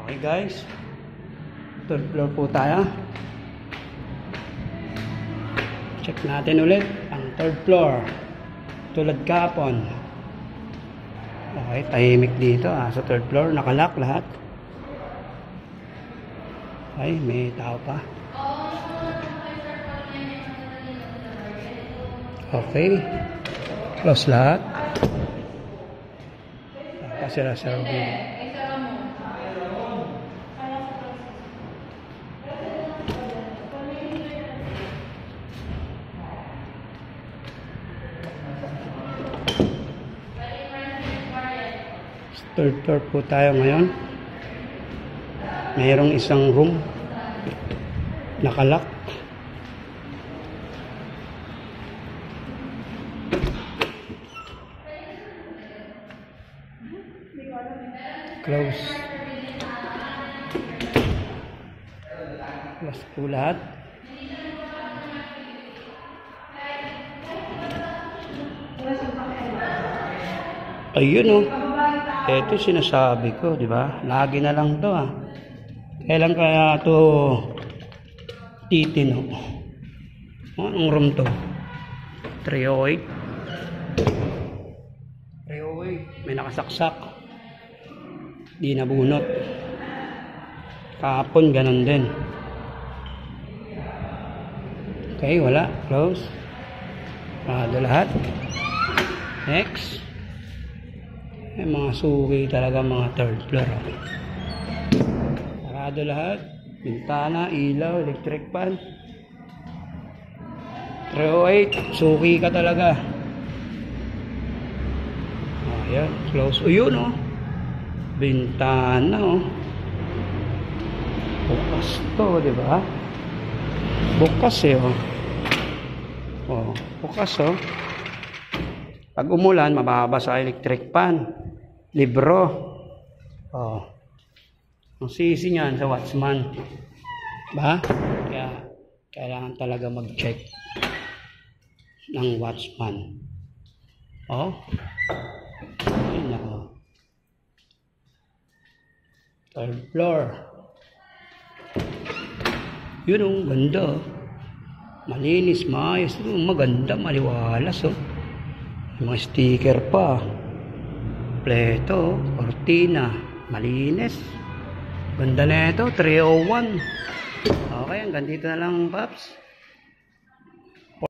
Okay guys, third floor po tayo. Check natin ulit ang third floor. Tulad kahapon. Okay, tahimik dito sa third floor. Nakalock lahat. Ay, may tao pa. Okay. Close lahat. Nakasira-sira din. Third floor po tayo ngayon. Mayroong isang room nakalock. Close. Close po lahat. Ayun oh. Ito sinasabi ko, di ba? Lagi na lang to Kailan kaya to titino? Anong room to? 308. 308. May nakasaksak. Di nabunot. Kahapon ganun din. Okay, wala. Close. Sarado lahat. Next. May mga suki talaga, mga third floor. Sarado lahat. Bintana, ilaw, electric fan. 308. Suki ka talaga. Ayan. Close. O yun Bintana bukas to, diba? Bukas bukas Pag umulan, mababasa electric fan. Libro. Ang sisi niyan sa watchman. Ba? Kaya kailangan talaga mag-check ng watchman. Ayun third floor. Yun ganda. Malinis, maayos. Maganda, maliwalas May mga sticker pa. Kompleto, cortina, malinis. Ganda na ito, 301. Okay, hanggang dito na lang, Paps.